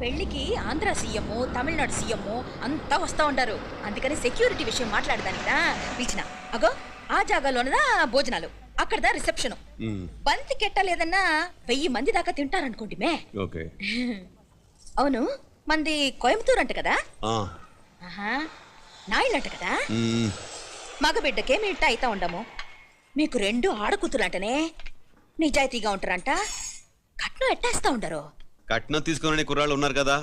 పెళ్లికి Andhra CM Tamil Nadu CM అంతా వస్తా ఉంటారు. అందుకని సెక్యూరిటీ విషయం మాట్లాడదానిదా పిలిచిన. అగో ఆ జాగాలోనదా భోజనాలు, అక్కడదా రిసెప్షన్. బంతి కెట్టలేదన్నా 1000 మంది దాకా తింటారనుకోండి మే. అవును, మంది కోయంబత్తూర్ అంట కదా. నాయుళ్ళంట కదా. మగబిడ్డకే మీ ఇట్ట అయితా ఉండము. మీకు 2 ఆడకూతులంటనే నిజాయితీగా ఉంటారంట. కట్నం ఎట్టేస్తా ఉండరు. కట్నం తీసుకునే కుర్రాళ్ళు ఉన్నారు కదా,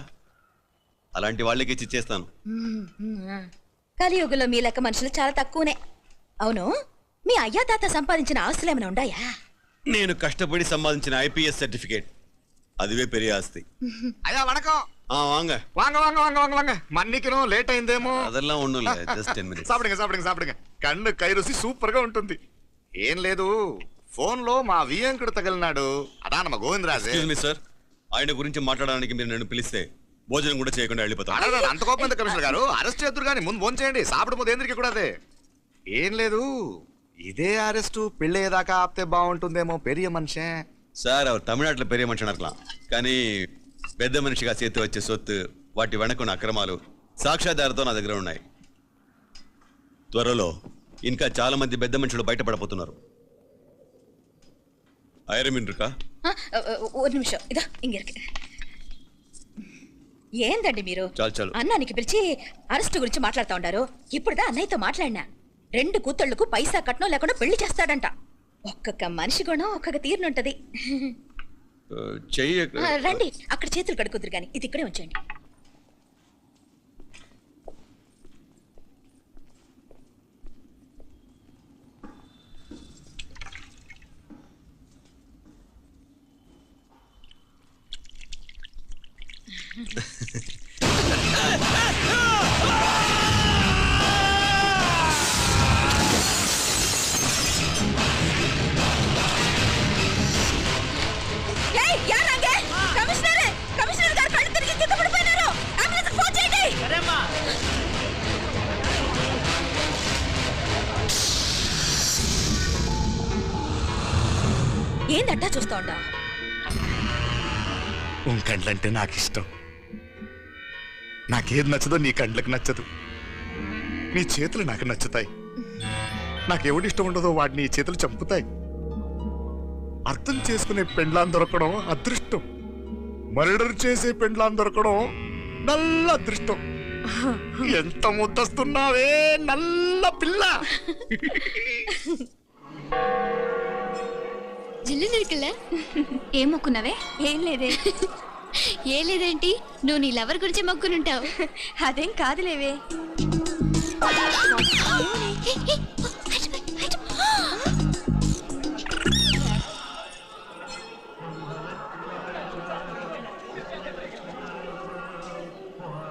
అలాంటి వాళ్ళకి ఇచ్చేస్తాను. కలియుగంలో మీ లెక్క మనుషులు చాలా తక్కువనే. అవును, మీ అయ్యా తాత సంపాదించిన ఆస్తులు ఏమైనా ఉన్నాయా? నేను కష్టపడి సంపాదించిన ఐపీఎస్ సర్టిఫికేట్, అదివే పెరియ ఆస్తి. అయ్యా వణకం. வாங்க வாங்க வாங்க வாங்க வாங்க வாங்க மன்னிக்கணும் లేట్ అయిందేమో. அதெல்லாம் ஒண்ணும் இல்ல, just 10 minutes. సాపిడుங்க సాపిడుங்க సాపిడుங்க. కన్ను కై రుచి సూపర్ గా ఉంటుంది. ఏం లేదు, ఫోన్ లో మా వియంకుడు తగిలినాడు. అదా నమ్మ గోవిందరాజే. ఎక్స్క్యూజ్ మీ సార్, ఆయన గురించి మాట్లాడడానికి మీరు నన్ను పిలిస్తే భోజనం కూడా చేయకుండా వెళ్ళిపోతాను. అంత కోపం ఎంత కమిషనర్ గారు? అరెస్ట్ చేద్దరు కానీ ముందు ఫోన్ చేయండి. సాపిడు ముందు ఎందుకు కూడా అదే. ఏం లేదు, ఇదే అరెస్టు పెళ్ళేదాకా ఆపితే బాగుంటుందేమో. పెరియ మనిషే సార్, அவர் தமிழ்நாட்டில் பெரிய మనిషి అనర్కలాం, కానీ పెద్ద మనిషిగా చేతి వచ్చే సొత్తు, వాటి వెనకున్న అక్రమాలు సాక్ష్యాధారతో నా దగ్గర ఉన్నాయి. త్వరలో ఇంకా చాలా మంది పెద్ద మనుషులు బయటపడబోతున్నారు. ఐరమిన్ రుకా ఒక నిమిషం ఇదా ఇంగిరికి. ఏందండి మీరు చాలు అన్నానికి పిలిచి అరెస్ట్ గురించి మాట్లాడుతూ ఉండారు. ఇప్పుడుదా అన్నయ్యతో మాట్లాడినా 2 కూతుళ్లకు పైసా కట్నం లేకుండా పెళ్లి చేస్తాడంట. ఒక్కొక్క మనిషి గుణం ఒక్కొక్క తీరునుంటది. రండి, అక్కడ చేతులు కడుకుదురు గాని ఇది ఇక్కడే ఉంచండి. ఏందట్టా చూస్తా ఉండా? కండ్లంటే నాకు ఇష్టం. నాకేది నచ్చదో నీ కండ్లకు నచ్చదు. నీ చేతులు నాకు నచ్చుతాయి. నాకెవడి ఇష్టం ఉండదో వాడిని నీ చేతులు చంపుతాయి. అర్థం చేసుకునే పెండ్లాం దొరకడం అదృష్టం. మర్డర్ చేసే పెండ్లాం దొరకడం నల్ల అదృష్టం. ఎంత ముద్దస్తున్నావే నల్ల పిల్ల. జిల్లు నిరుకులే ఏం మొక్కున్నావే? ఏం లేదే. ఏ లేదేంటి? నువ్వు నీ లవర్ గురించి మొక్కునుంటావు. అదేం కాదులేవే.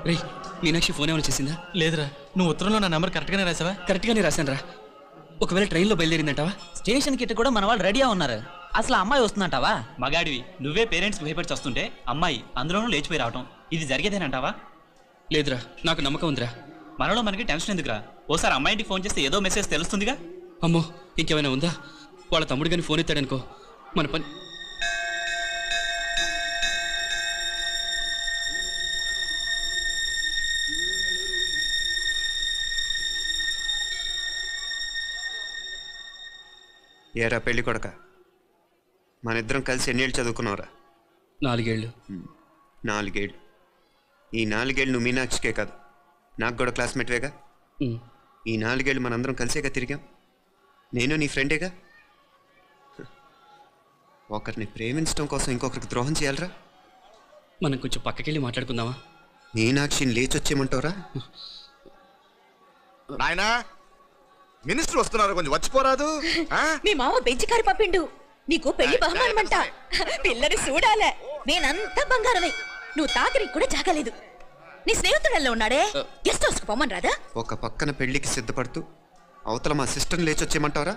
రే మీనాక్షి ఫోన్ ఏమైనా చేసిందా? లేదురా. నువ్వు ఉత్తరంలో నా నెంబర్ కరెక్ట్గానే రాసావా? కరెక్ట్గానే రాశాను రా. ఒకవేళ ట్రైన్లో బయలుదేరిందంటావా? స్టేషన్ కిட்ட కూడా మన వాళ్ళు రెడీగా ఉన్నారు. అసలు అమ్మాయి వస్తుందంటావా? మగాడివి నువ్వే పేరెంట్స్ భయపడి వస్తుంటే అమ్మాయి అందులోనూ లేచిపోయి రావటం ఇది జరిగేదేనంటావా? లేదురా, నాకు నమ్మకం ఉందిరా. మనలో మనకి టెన్షన్ ఎందుకురా? ఓసారి అమ్మాయికి ఫోన్ చేస్తే ఏదో మెసేజ్ తెలుస్తుందిగా. అమ్మో, ఇంకేమైనా ఉందా? వాళ్ళ తమ్ముడు కానీ ఫోన్ ఎత్తాడనుకో మన పని. ఏరా పెళ్ళి కొడక, మన ఇద్దరం కలిసి ఎన్నేళ్ళు చదువుకున్నావురా? 4 ఏళ్ళు. 4 ఏళ్ళు. ఈ 4 ఏళ్ళు నువ్వు మీనాక్షికే కాదు, నాకు కూడా క్లాస్మేట్వేగా. ఈ 4 ఏళ్ళు మనందరం కలిసేగా తిరిగాం. నేను నీ ఫ్రెండేగా. ఒకరిని ప్రేమించడం కోసం ఇంకొకరికి ద్రోహం చేయాలరా? మనం కొంచెం పక్కకెళ్ళి మాట్లాడుకుందామా? మీనాక్షిని లేచొచ్చేయమంటావురా? నాయనా, మినిస్టర్ వస్తున్నారు, కొంచెం వచ్చిపోరాదు. మీ మామ బెంచి కారు పంపిండు. నీకు పెళ్లి బహుమానమంట. పిల్లని చూడాలే. నేనంతా బంగారమే. నువ్వు తాకరికి కూడా జాగలేదు. నీ స్నేహితుడల్లో ఉన్నాడే, గెస్ట్ హౌస్ కు పొమ్మని రాదా? ఒక పక్కన పెళ్లికి సిద్ధపడుతూ అవతల మా సిస్టర్ని లేచొచ్చేయమంటావరా?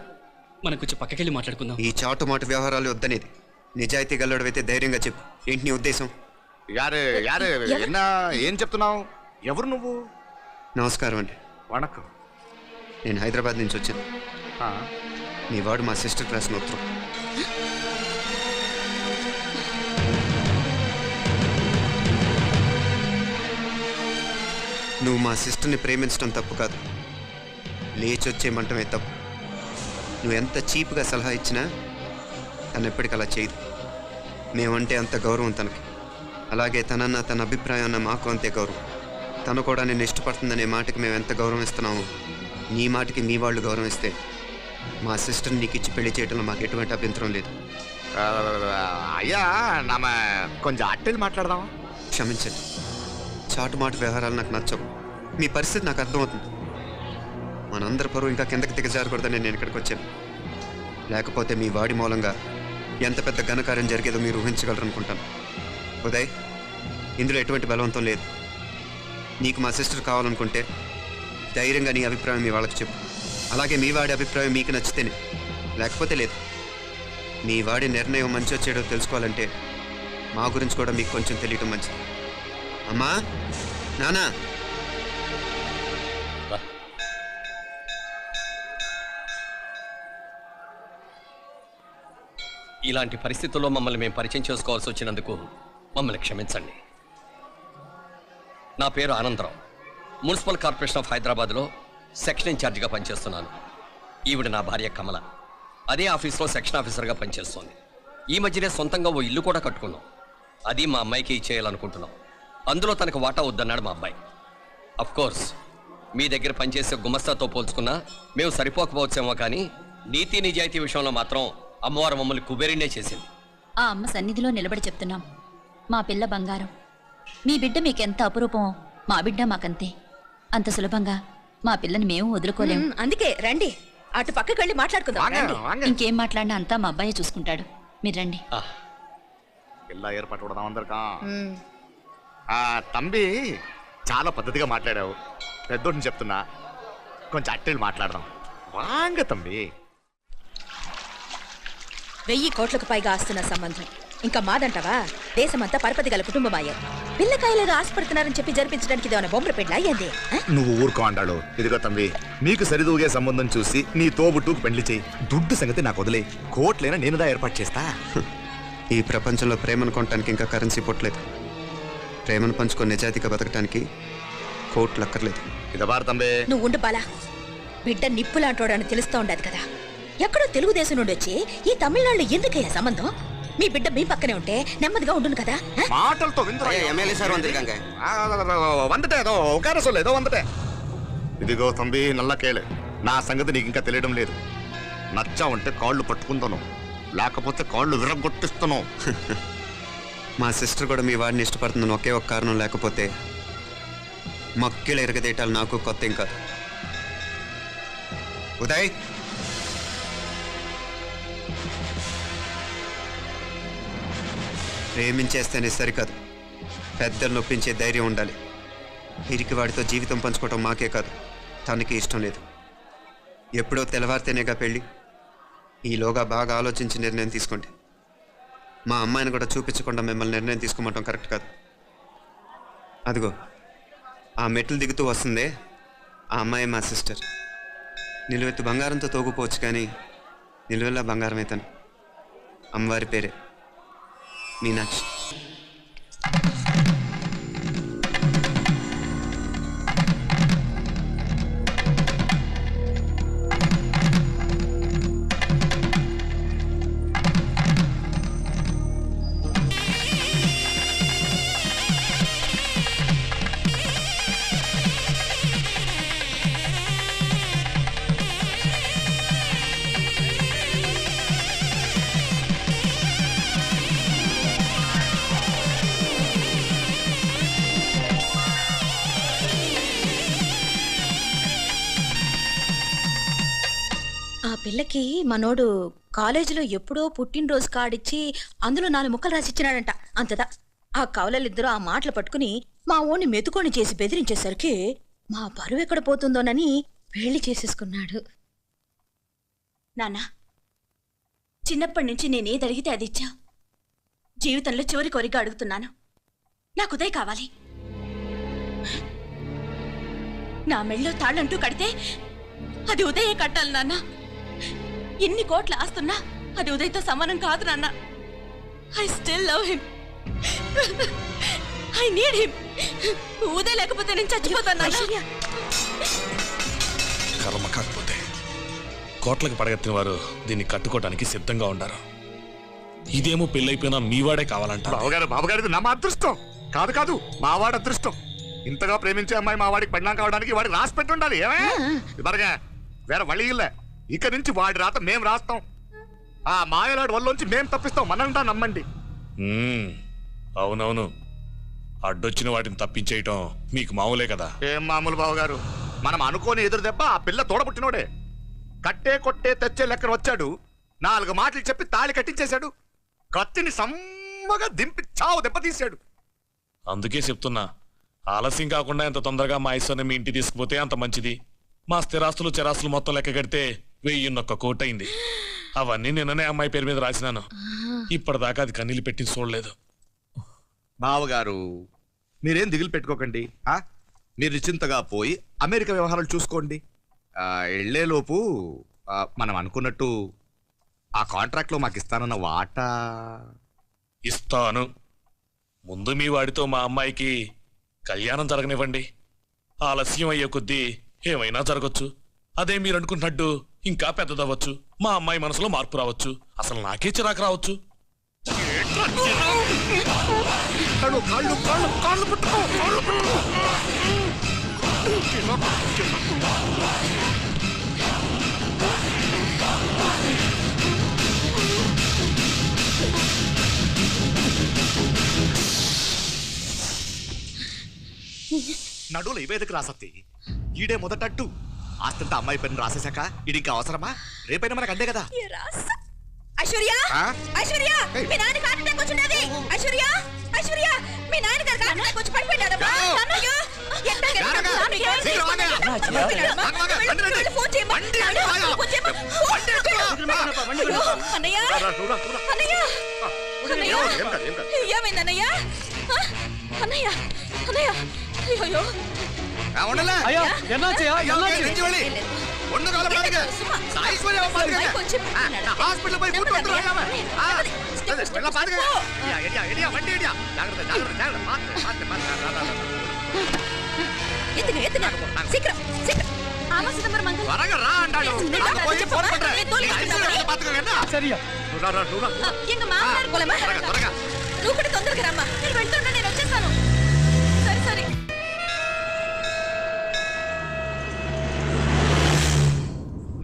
మనం కొంచెం పక్కకెళ్ళి మాట్లాడుకుందాం. ఈ చాటుమాటు వ్యవహారాలు వద్దనేది. నిజాయితీ గల్లడవైతే ధైర్యంగా చెప్పు, ఏంటి నీ ఉద్దేశం? యారే యారే ఏం చెప్తున్నావు? ఎవరు నువ్వు? నమస్కారం అండి. వణకం. నేను హైదరాబాద్ నుంచి వచ్చాను. నీ వాడు మా సిస్టర్ క్లాస్ ఉత్తరం. నువ్వు మా సిస్టర్ని ప్రేమించడం తప్పు కాదు, లేచొచ్చేయమంటమే తప్పు. నువ్వు ఎంత చీప్గా సలహా ఇచ్చినా తను ఎప్పటికీ అలా చేయదు. మేమంటే అంత గౌరవం తనకి, అలాగే తనన్న తన అభిప్రాయం అన్న మాకు అంతే గౌరవం. తను కూడా నేను ఇష్టపడుతుందనే మాటకి మేము ఎంత గౌరవం ఇస్తున్నామో నీ మాటకి మీ వాళ్ళు గౌరవం ఇస్తే మా సిస్టర్ని నీకు ఇచ్చి పెళ్లి చేయడంలో మాకు ఎటువంటి అభ్యంతరం లేదు. అయ్యా నామ కొంచెం అట్టెలు మాట్లాడదామా? క్షమించండి, చాటుమాటు వ్యవహారాలు నాకు నచ్చవు. మీ పరిస్థితి నాకు అర్థమవుతుంది. మనందరి పరువు ఇంకా కిందకి దిగజారకూడదని నేను ఇక్కడికి వచ్చాను. లేకపోతే మీ వాడి మూలంగా ఎంత పెద్ద ఘనకార్యం జరిగేదో మీరు ఊహించగలరనుకుంటాను. ఉదయ్, ఇందులో ఎటువంటి బలవంతం లేదు. నీకు మా సిస్టర్ కావాలనుకుంటే ధైర్యంగా నీ అభిప్రాయం మీ వాళ్ళకి చెప్పు. అలాగే మీ వాడి అభిప్రాయం మీకు నచ్చితేనే, లేకపోతే లేదు. మీ వాడి నిర్ణయం మంచి వచ్చేయడో తెలుసుకోవాలంటే మా గురించి కూడా మీకు కొంచెం తెలియటం మంచిది. అమ్మా, నానా, ఇలాంటి పరిస్థితుల్లో మమ్మల్ని మేము పరిచయం చేసుకోవాల్సి వచ్చినందుకు మమ్మల్ని క్షమించండి. నా పేరు ఆనందరావు, మున్సిపల్ కార్పొరేషన్ ఆఫ్ హైదరాబాద్లో సెక్షన్ ఇన్ఛార్జిగా పనిచేస్తున్నాను. ఈవిడ నా భార్య కమల, అదే ఆఫీస్లో సెక్షన్ ఆఫీసర్గా పనిచేస్తోంది. ఈ మధ్యనే సొంతంగా ఓ ఇల్లు కూడా కట్టుకున్నాం. అది మా అమ్మాయికి ఇచ్చేయాలనుకుంటున్నాం. అందులో తనకు వాటా వద్దన్నాడు మా అబ్బాయి. కోర్స్ మీ దగ్గర పనిచేసే గుమస్తాతో పోల్చుకున్నా మేము సరిపోకపోవచ్చేమో, కానీ నీతి నిజాయితీ విషయంలో మాత్రం అమ్మవారు మమ్మల్ని కుబేరినే చేసింది. ఆ అమ్మ సన్నిధిలో నిలబడి చెప్తున్నాం, మా పిల్ల బంగారం. మీ బిడ్డ మీకెంత అపురూపమో మా బిడ్డ మాకంతే. అంత సులభంగా మా పిల్లని మేము వదులుకోలేము. అందుకే రండి, అటు పక్కకి వెళ్ళి మాట్లాడుకుందాం. ఇంకేం మాట్లాడినా అంతా మా అబ్బాయి చూసుకుంటాడు. మీరు రండి. ఇలా ఏర్పాటు కొడదాం అందరికా. తంబి, చాలా పద్ధతిగా మాట్లాడావు. పెద్దోడిని చెప్తున్నా, కొంచెం అట్టెలు మాట్లాడదాం. వాంగ తంబి. 1000 కోట్లకు పైగా ఆస్తున్న సంబంధం ఇంకా మాదంటావా? దేశమంతా పరపతి గల కుటుంబమాయే. పిల్లకాయలేదో ఆశపడుతున్నారని చెప్పి జరిపించడానికి ఇదేమన్నా బొమ్మల పెళ్ళి అయ్యింది. నువ్వు ఊరుకో అంటాడు. ఇదిగో తంబి, నీకు సరిదూగే సంబంధం చూసి నీ తోబుట్టుకు పెళ్లి చేయి. దుడ్డు సంగతి నాకు వదిలే. కోట్లైనా నేనుదా ఏర్పాటు చేస్తా. ఈ ప్రపంచంలో ప్రేమను కొనటానికి ఇంకా కరెన్సీ పుట్టలేదు. ప్రేమను పంచుకొని నిజాయితీగా బతకటానికి కోట్లు అక్కర్లేదు. ఇదబారు తంబే. నువ్వు ఉండు బాలా, బిడ్డ నిప్పులాంటోడని తెలుస్తూ ఉండదు కదా. ఎక్కడో తెలుగుదేశం నుండి వచ్చి ఈ తమిళనాడులో ఎందుకయ్యా సంబంధం? మీ బిడ్డ మీ పక్కనే ఉంటే నెమ్మదిగా ఉండును కదా. మాటలతో ఇదిగో తంబి, నల్ల కేళే. నా సంగతి నీకు ఇంకా తెలియడం లేదు. నచ్చా ఉంటే కాళ్ళు పట్టుకుంటాను, లేకపోతే కాళ్ళు విరగొట్టిస్తాను. మా సిస్టర్ కూడా మీ వాడిని ఇష్టపడుతుందని ఒకే ఒక కారణం లేకపోతే మక్కిళ్ళ ఎరగదేయటాలు నాకు కొత్త ఏం కాదు. ఉదయ్, ప్రేమించేస్తేనే సరికాదు, పెద్దలు నొప్పించే ధైర్యం ఉండాలి. పిరికి వాడితో జీవితం పంచుకోవటం మాకే కాదు, తనకి ఇష్టం లేదు. ఎప్పుడో తెల్లవారితేనేగా పెళ్ళి. ఈలోగా బాగా ఆలోచించి నిర్ణయం తీసుకోండి. మా అమ్మాయిని కూడా చూపించకుండా మిమ్మల్ని నిర్ణయం తీసుకోమంటాం కరెక్ట్ కాదు. అదిగో ఆ మెట్లు దిగుతూ వస్తుందే, ఆ అమ్మాయి మా సిస్టర్. నిలువెత్తు బంగారంతో తోగుపోవచ్చు, కానీ నిలువెల్లా బంగారం అవుతాను. అమ్మవారి పేరే మీనాక్షి. పిల్లకి మనోడు కాలేజీలో ఎప్పుడో పుట్టినరోజు కార్డిచ్చి అందులో 4 ముక్కలు రాసిచ్చినాడంట. అంతదా ఆ కవలలిద్దరూ ఆ మాటలు పట్టుకుని మా ఓణ్ణి మెతుకొని చేసి బెదిరించేసరికి మా పరువు ఎక్కడ పోతుందోనని పెళ్లి చేసేసుకున్నాడు. నాన్న, చిన్నప్పటి నుంచి నేనేది అడిగితే అది ఇచ్చా. జీవితంలో చివరి కోరిక అడుగుతున్నాను, నాకు ఉదయ్ కావాలి. నా మెళ్ళో తాళ్ళంటూ కడితే అది ఉదయే కట్టాలి నాన్న. ఎన్ని కోట్ల ఆస్తున్నా అది ఉదయ్తో సమానం కాదు నాన్న. I still love him. I need him. ఊదే లేకపోతే నేను చచ్చిపోతాను. ఐశ్వర్య కర్మ కాకపోతే కోట్లకు పడగెత్తిన వారు దీన్ని కట్టుకోవడానికి సిద్ధంగా ఉండారు. ఇదేమో పెళ్ళైపోయినా మీవాడే కావాలంట. బాబుగారు నా అదృష్టం కాదు కాదు, మావాడి అదృష్టం. ఇంతగా ప్రేమించే అమ్మాయి మా వాడికి పెళ్ళాం కావడానికి వాడికి రాసి పెట్టి ఉండాలి. ఏమే బరగా వేరే వళ్ళి ఇల్లే. ఇక నుంచి వాడి రాత మేం రాస్తాం. ఆ మాయలాడి వల్లోంచి మేం తప్పిస్తాం. మనంతా నమ్మండి. అవునవును, అడ్డొచ్చిన వాటిని తప్పించేయటం మీకు మామూలే కదా. ఏం మామూలు బావగారు, మనం అనుకోని ఎదురు దెబ్బ ఆ పిల్ల తోడబుట్టినోడే. కట్టే కొట్టే తెచ్చే లెక్కన వచ్చాడు. 4 మాటలు చెప్పి తాళి కట్టించేశాడు. కత్తిని సమ్మగా దింపి చావు దెబ్బ తీశాడు. అందుకే చెప్తున్నా, ఆలస్యం కాకుండా ఎంత తొందరగా మా ఐశ్వర్యం మీ ఇంటికి తీసుకుపోతే అంత మంచిది. మా స్థిరాస్తులు చిరాస్తులు మొత్తం లెక్క కడితే 1001 కోటి అయింది. అవన్నీ నిన్ననే అమ్మాయి పేరు మీద రాసినాను. ఇప్పటిదాకా అది కన్నీళ్ళు పెట్టి చూడలేదు. బావగారు మీరేం దిగులు పెట్టుకోకండి. మీరు నిశ్చింతగా పోయి అమెరికా వ్యవహారాలు చూసుకోండి. వెళ్లేలోపు మనం అనుకున్నట్టు ఆ కాంట్రాక్ట్ లో మాకు ఇస్తానన్న వాటా ఇస్తాను. ముందు మీ వాడితో మా అమ్మాయికి కళ్యాణం జరగనివ్వండి. ఆలస్యం అయ్యే కొద్దీ ఏమైనా జరగచ్చు. అదే మీరు అనుకుంటున్నట్టు ఇంకా పెద్దదవ్వచ్చు. మా అమ్మాయి మనసులో మార్పు రావచ్చు. అసలు నాకే చిరాకు రావచ్చు. నడువులు ఇవేదకు రాసత్తి. ఈడే మొదటట్టు ఆస్తంతా అమ్మాయి పని రాసేశాక ఇది ఇంకా అవసరమా? రేపైనా మనకు అందే కదా. ఐశ్వర్య ఐశ్వర్య మీ నాన్న హార్ట్ అటాక్ వచ్చినది. ఐశ్వర్య ఐశ్వర్య మీ నాన్న గారు హార్ట్ అటాక్ వచ్చి పడిపోయాడమ్మా. అన్నయ్య ఏమైందన్నయ్య? అన్నయ్య అన్నయ్య అయ్యో అయ్యో హాస్పిటల్ పోయి నువ్వు కూడా తొందరగా రమ్మా. నేను వెళ్తున్నా, నేను వచ్చేస్తాను. సరే సరే.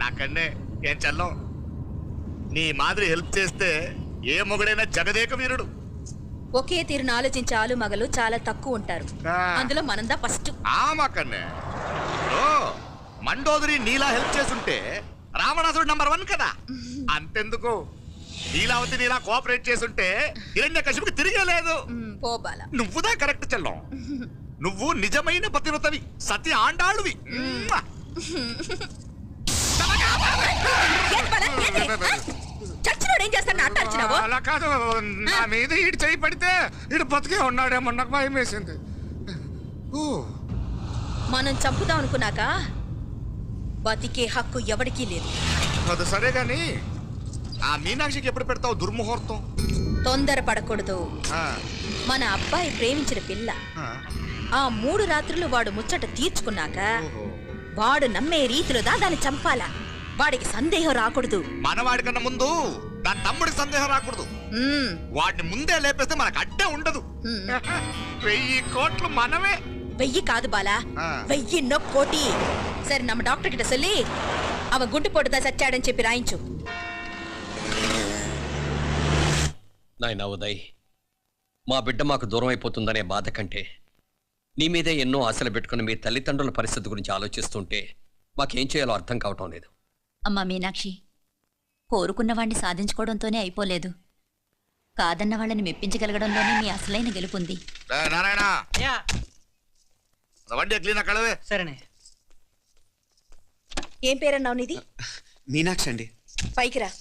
నాకన్నే ఏం చల్లం. నీ మాదిరి హెల్ప్ చేస్తే ఏ మొగుడైనా జగదేక వీరుడు. ఒకే తీరును ఆలోచించే ఆలు మగలు చాలా తక్కువ ఉంటారు. అందులో మనందా ఫస్ట్. మాకన్నే మండోదరి నీలా హెల్ప్ చేస్తుంటే రావణాసుడు నంబర్ 1 కదా. అంతెందుకు, నీలావతి నీలా కోఆపరేట్ చేస్తుంటే హిరణ్యకశిపుకి తిరిగే లేదు. నువ్వుదా కరెక్ట్ చెల్లం. నువ్వు నిజమైన పతివ్రతవి, సతి ఆండాళ్ళువి. అలా కాదు, నా మీద ఈడు చేయి పడితే ఈడు బతికే ఉన్నాడేమో నాకు భయం వేసింది. మనం చంపుదాం అనుకున్నాక బతికే హక్కు ఎవరికీ లేదు. అది సరే గాని ఆ మీనాక్షికి ఎప్పుడు పెడతావు దుర్ముహూర్తం? తొందర పడకూడదు. మన అబ్బాయి ప్రేమించిన పిల్ల ఆ 3 రాత్రులు వాడు ముచ్చట తీర్చుకున్నాక వాడు నమ్మే రీతిలో దాన్ని చంపాలా. వాడికి సందేహం రాకూడదు. మనవాడి కన్నా ముందు దాని తమ్ముడికి సందేహం రాకూడదు. వాడిని ముందే లేపేస్తే మనకు అడ్డే ఉండదు. 1000 కోట్లు మనమే. 1000 కాదు బాలా, 1000 కోటి. సరే నమ్మ డాక్టర్ కిட்ட சொல்லி அவன் గుంటు పోటుదా చచ్చాడని చెప్పి రాయించు. నాయనా ఉదయ్, మా బిడ్డ మాకు దూరం అయిపోతుందనే బాధ కంటే నీ మీదే ఎన్నో ఆశలు పెట్టుకుని మీ తల్లిదండ్రుల పరిస్థితి గురించి ఆలోచిస్తుంటే మాకేం చేయాలో అర్థం కావటం లేదు. అమ్మా మీనాక్షి, కోరుకున్న వాణ్ణి సాధించుకోవడంతోనే అయిపోలేదు. కాదన్న వాళ్ళని మెప్పించగలగడంలోనే మీ అసలైన గెలుపుంది. సరేనే. ఏం పేరన్నావు నీది? మీనాక్షి అండి. పైకి రా.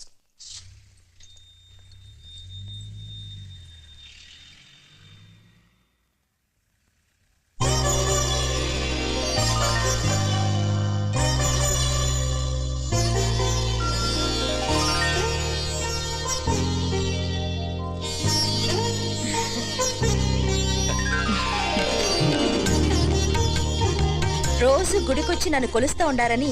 రోజు గుడికొచ్చి నన్ను కొలుస్తా ఉండారని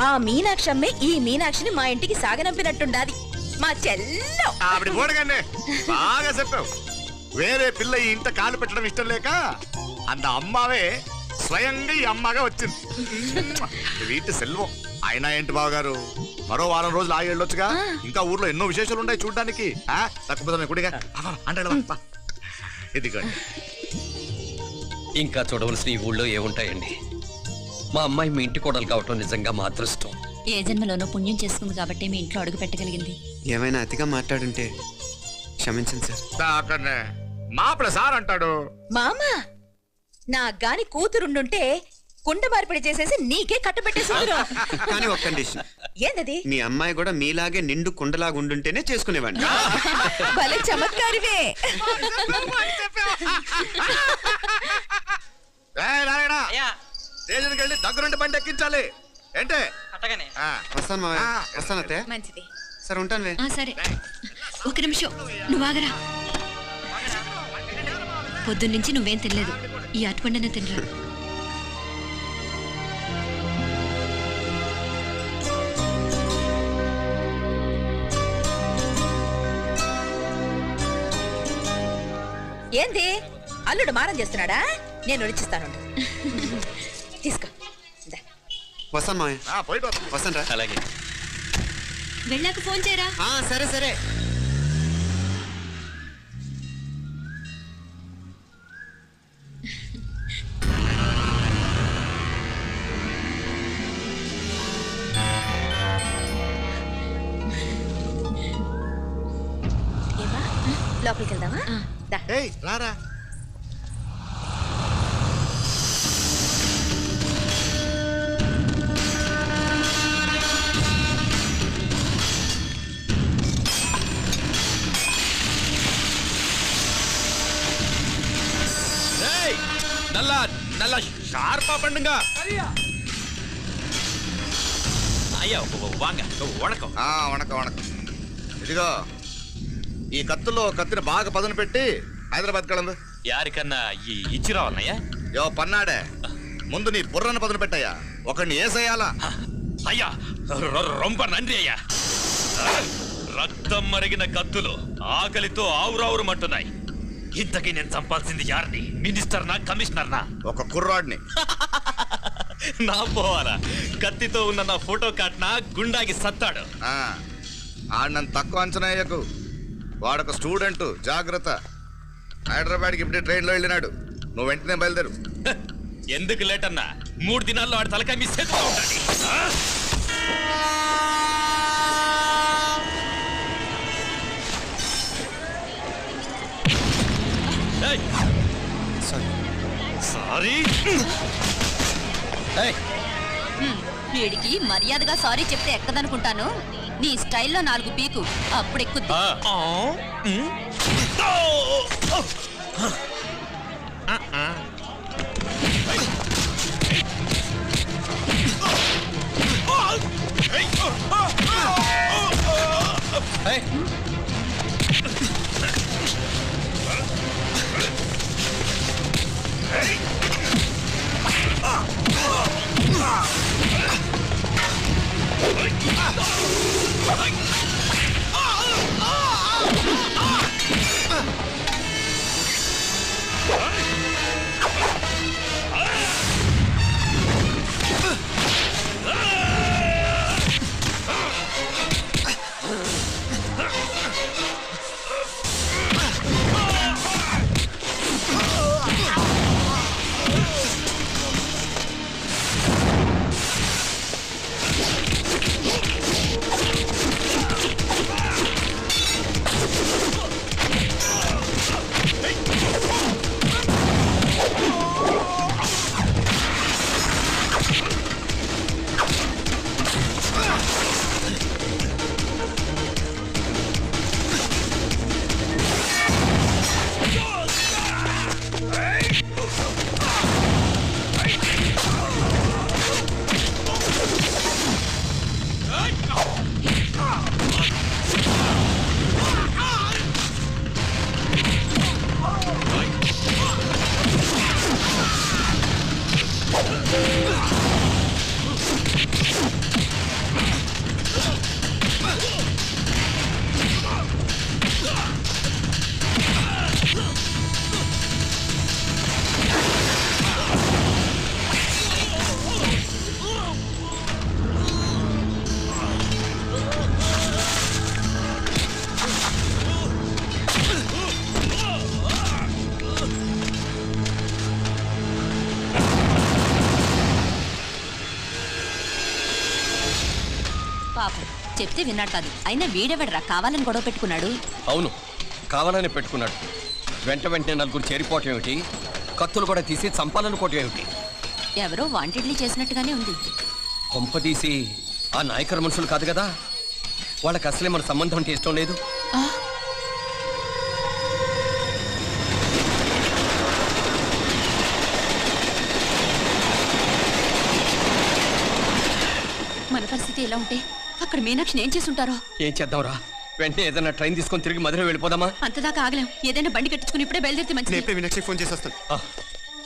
ఆ మీనాక్షమ్మే ఈ మీనాక్షిని మా ఇంటికి సాగనంపినట్టుండాది. మా చెల్లో ఆవిడ పోడగానే బాగా చెప్పావు. వేరే పిల్ల ఈ ఇంట కాలు పెట్టడం ఇష్టం లేక అంత అమ్మావే స్వయంగా ఈ అమ్మగా వచ్చింది. వీటి సెల్వం. అయినా ఏంటి బావగారు, మరో వారం రోజులు ఆగి వెళ్ళొచ్చుగా. ఇంకా ఊర్లో ఎన్నో విశేషాలు ఉన్నాయి చూడడానికి. తక్కువ కుడిగా అంటాడు. ఇదిగోండి. ఇంకా చూడవలసిన ఈ ఊళ్ళో ఏముంటాయండి? మా అమ్మాయి మీ ఇంటి కోడలు కావటం నిజంగా మా అదృష్టం. ఏ జన్మలోనో పుణ్యం చేసుకుంది కాబట్టి మీ ఇంట్లో అడుగు పెట్టగలిగింది. ఏమైనా అతిగా మాట్లాడుంటే క్షమించండి సార్. మాపడ సార్ అంటాడు. మామా నా గాని కూతురుండుంటే కుండ మార్పిడి చేసేసి నీకే కట్టబెట్టేసి కానీ ఒక కండిషన్. ఏందది? మీ అమ్మాయి కూడా మీలాగే నిండు కుండలాగా ఉండుంటేనే చేసుకునేవాడిని. భలే చమత్కారివే. స్టేషన్కి వెళ్ళి దగ్గరుండి బండి ఎక్కించాలి. ఏంటే? వస్తాను మావయ్య. వస్తాను అత్తయ్య. మంచిది. సరే ఉంటాను. సరే ఒక నిమిషం నువ్వు ఆగరా. పొద్దున్నుంచి నువ్వేం తినలేదు. ఈ అటుపండనే తినరా. ఏంది అల్లుడు మారం చేస్తున్నాడా? నేను రుచిస్తాను. తీసుకో. వస్తాను మావయ్య. వస్తాను రా. అలాగే. వెళ్ళాక ఫోన్ చేయరా. సరే సరే. లోపలికి వెళ్దామా? రారా. நல்ல ஷார்ப்பா பண்ணுங்க. ஐயா வாங்க. வணக்கம். వణకం వణకం. ఇదిగో ఈ కత్తుల్లో కత్తిని బాగా పదును పెట్టి హైదరాబాద్ కలందు. యారికన్నా ఇచ్చిరావాలయ్యా? యో పన్నాడే, ముందు నీ బుర్రను పదును పెట్టయ్యా. ఒకడిని ఏసేయాలా? అయ్యా రొంప నంది అయ్యా. రక్తం మరిగిన కత్తులు ఆకలితో ఆవురావురమంటున్నాయి. ఇంతకీ నేను చంపాల్సింది యారిని? మినిస్టర్నా కమిషనర్నా? ఒక కుర్రాడిని. నా పోవాలా? కత్తితో ఉన్న నా ఫోటో కాట్నా గుండాకి సత్తాడు. ఆడినంత తక్కువ అంచనా అయ్యకు. వాడొక స్టూడెంట్, జాగ్రత్త. హైదరాబాద్కి ఇప్పుడే ట్రైన్లో వెళ్ళినాడు. నువ్వు వెంటనే బయలుదేరు. ఎందుకు లేట్ అన్నా? 3 దినాల్లో ఆడి తలకాయ మిస్ అవుతూ ఉండాలి. సారీ. వీడికి మర్యాదగా సారీ చెప్తే ఎక్కదనుకుంటాను. నీ స్టైల్లో 4 పీకు, అప్పుడు ఎక్కుద్ది. చెప్తే విన్నాడు కాదు. అయినా వీడెవడరా కావాలని గొడవ పెట్టుకున్నాడు? అవును, కావాలని పెట్టుకున్నాడు. వెంటనే నలుగురు చేరిపోవటం ఏమిటి, కత్తులు కూడా తీసి చంపాలనుకోవటం ఏమిటి? ఎవరో వాంటెడ్లీ చేసినట్టుగానే ఉంది. కొంపదీసి ఆ నాయకర్ మనుషులు కాదు కదా? వాళ్ళకి అసలే మన సంబంధం అంటే ఇష్టం లేదు. మన పరిస్థితి ఎలా ఉంటే అక్కడ మీనాక్షిని ఏం చేసుంటారో. ఏం చేద్దాంరా? వెంటనే ఏదైనా ట్రైన్ తీసుకొని తిరిగి మధుర వెళ్ళిపోదామా? అంతదాకా ఆగలేం. ఏదైనా బండి కట్టించుకుని ఇప్పుడే బయలుదేరితే మంచిది. మీనాక్షికి ఫోన్ చేసి వస్తాను.